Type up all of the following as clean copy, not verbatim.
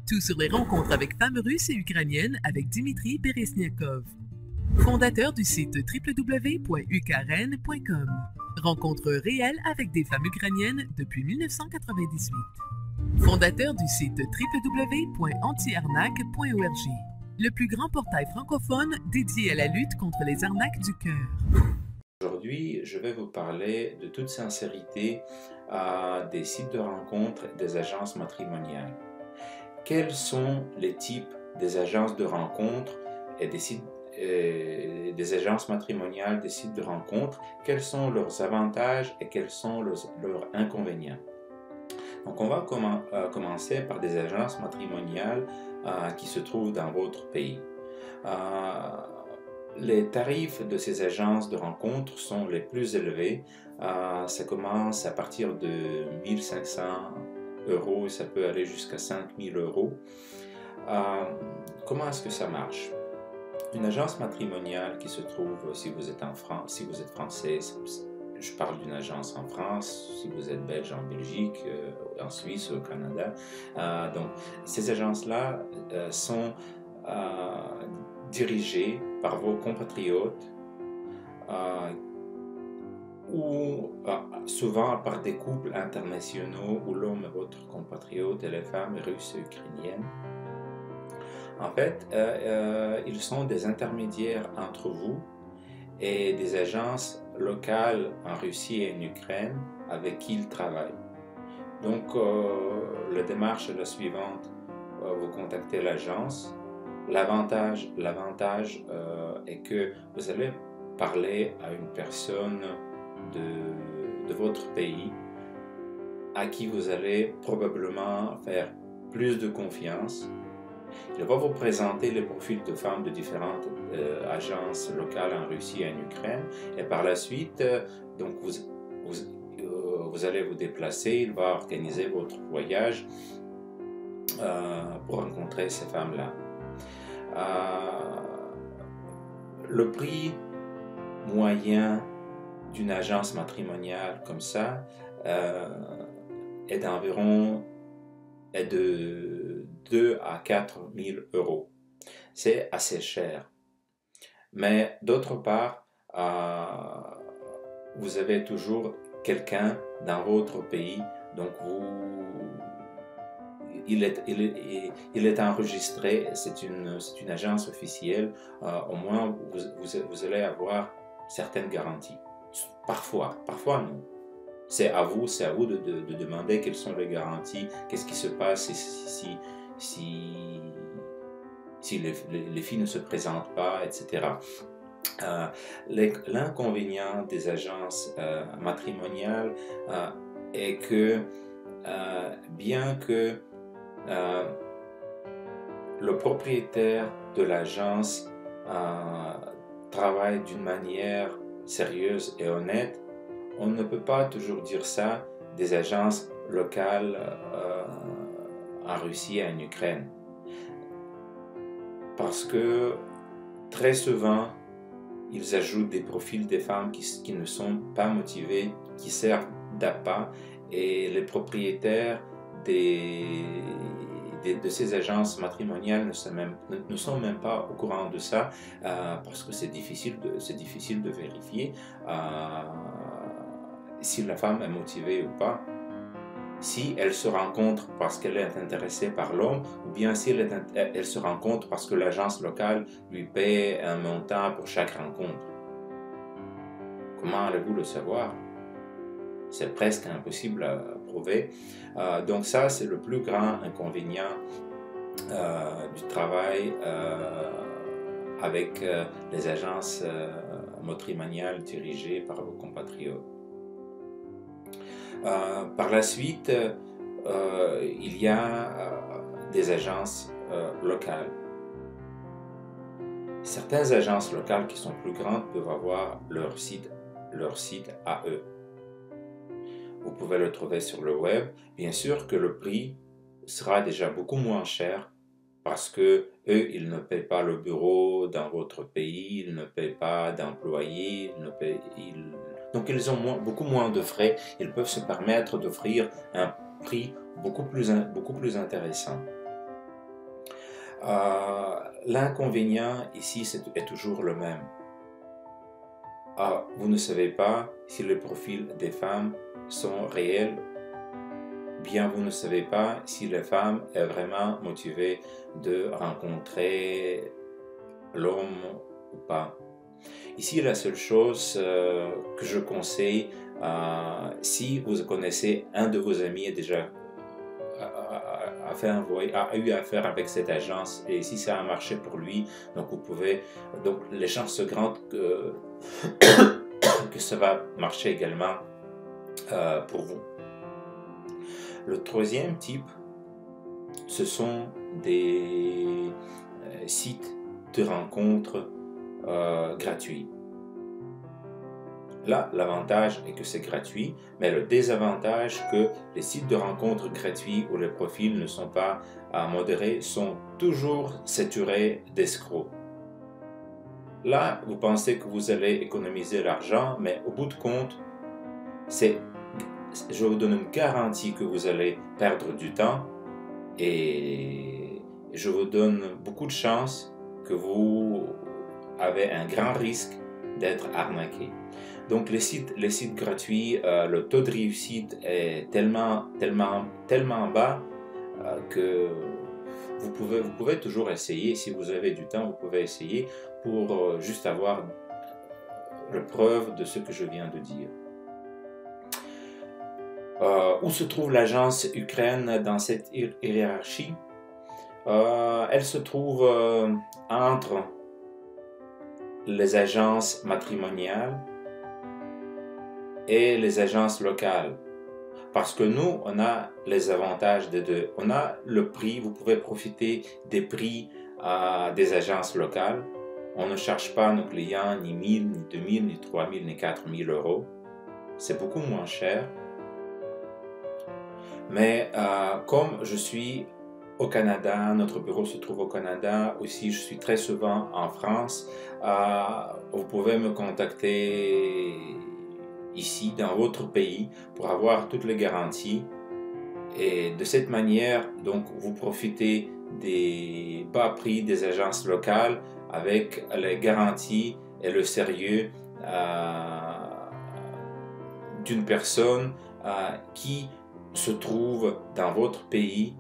Tout sur les rencontres avec femmes russes et ukrainiennes avec Dimitri Peresniakov, fondateur du site www.ukrn.com. Rencontres réelles avec des femmes ukrainiennes depuis 1998. Fondateur du site www.antiarnaque.org, le plus grand portail francophone dédié à la lutte contre les arnaques du cœur. Aujourd'hui, je vais vous parler de toute sincérité des sites de rencontres et des agences matrimoniales. Quels sont les types des agences de rencontres et des agences matrimoniales, des sites de rencontres? Quels sont leurs avantages et quels sont leurs inconvénients? Donc on va commencer par des agences matrimoniales qui se trouvent dans votre pays. Les tarifs de ces agences de rencontres sont les plus élevés. Ça commence à partir de 1500 € et ça peut aller jusqu'à 5000 €. Comment est-ce que ça marche? Une agence matrimoniale qui se trouve, si vous êtes en France, si vous êtes français, je parle d'une agence en France, si vous êtes belge en Belgique, en Suisse, au Canada. Donc ces agences-là sont dirigées par vos compatriotes ou souvent par des couples internationaux où l'homme est votre compatriote et les femmes russes et ukrainiennes. En fait, ils sont des intermédiaires entre vous et des agences locales en Russie et en Ukraine avec qui ils travaillent. Donc, la démarche est la suivante. Vous contactez l'agence. L'avantage est que vous allez parler à une personne de votre pays à qui vous allez probablement faire plus de confiance. Il va vous présenter les profils de femmes de différentes agences locales en Russie et en Ukraine. Et par la suite, donc vous allez vous déplacer, il va organiser votre voyage pour rencontrer ces femmes-là. Le prix moyen d'une agence matrimoniale comme ça est de 2 à 4 000 €. C'est assez cher. Mais d'autre part, vous avez toujours quelqu'un dans votre pays, donc il est enregistré, c'est une agence officielle, au moins vous allez avoir certaines garanties. Parfois non. C'est à vous de demander quelles sont les garanties, qu'est-ce qui se passe si les filles ne se présentent pas, etc. L'inconvénient des agences matrimoniales est que bien que le propriétaire de l'agence travaille d'une manière sérieuse et honnête, on ne peut pas toujours dire ça des agences locales en Russie et en Ukraine. Parce que très souvent, ils ajoutent des profils des femmes qui ne sont pas motivées, qui servent d'appât, et les propriétaires de ces agences matrimoniales ne sont même pas au courant de ça, parce que c'est difficile de vérifier si la femme est motivée ou pas, si elle se rencontre parce qu'elle est intéressée par l'homme, ou bien si elle se rencontre parce que l'agence locale lui paie un montant pour chaque rencontre. Comment allez-vous le savoir? C'est presque impossible à prouver. Donc ça, c'est le plus grand inconvénient du travail avec les agences matrimoniales dirigées par vos compatriotes. Par la suite, il y a des agences locales. Certaines agences locales qui sont plus grandes peuvent avoir leur site à eux. Vous pouvez le trouver sur le web. Bien sûr que le prix sera déjà beaucoup moins cher parce que eux, ils ne paient pas le bureau dans votre pays, ils ne paient pas d'employés, donc ils ont beaucoup moins de frais. Ils peuvent se permettre d'offrir un prix beaucoup plus intéressant. L'inconvénient ici est toujours le même. Vous ne savez pas si les profils des femmes sont réels, bien vous ne savez pas si la femme est vraiment motivée de rencontrer l'homme ou pas. Ici, la seule chose que je conseille, si vous connaissez un de vos amis déjà a eu affaire avec cette agence et si ça a marché pour lui, donc les chances sont grandes que ça va marcher également pour vous. Le troisième type, ce sont des sites de rencontres gratuits. Là, l'avantage est que c'est gratuit, mais le désavantage que les sites de rencontres gratuits où les profils ne sont pas modérés sont toujours saturés d'escrocs. Là, vous pensez que vous allez économiser l'argent, mais au bout de compte, je vous donne une garantie que vous allez perdre du temps et je vous donne beaucoup de chances que vous avez un grand risque d'être arnaqué. Donc les sites gratuits, le taux de réussite est tellement bas que vous pouvez toujours essayer. Si vous avez du temps, vous pouvez essayer pour juste avoir la preuve de ce que je viens de dire. Où se trouve l'agence Ukraine dans cette hiérarchie? Elle se trouve entre les agences matrimoniales et les agences locales. Parce que nous, on a les avantages des deux. On a le prix, vous pouvez profiter des prix des agences locales. On ne charge pas nos clients ni 1000, ni 2000, ni 3000, ni 4000 euros. C'est beaucoup moins cher. Mais comme je suis au Canada, notre bureau se trouve au Canada, aussi je suis très souvent en France, vous pouvez me contacter ici, dans votre pays, pour avoir toutes les garanties. Et de cette manière, donc, vous profitez des bas prix des agences locales avec les garanties et le sérieux d'une personne qui se trouve dans votre pays,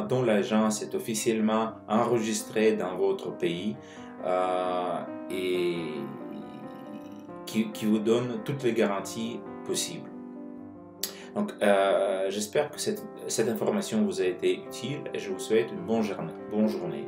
dont l'agence est officiellement enregistrée dans votre pays et qui vous donne toutes les garanties possibles. Donc, j'espère que cette information vous a été utile et je vous souhaite une bonne journée.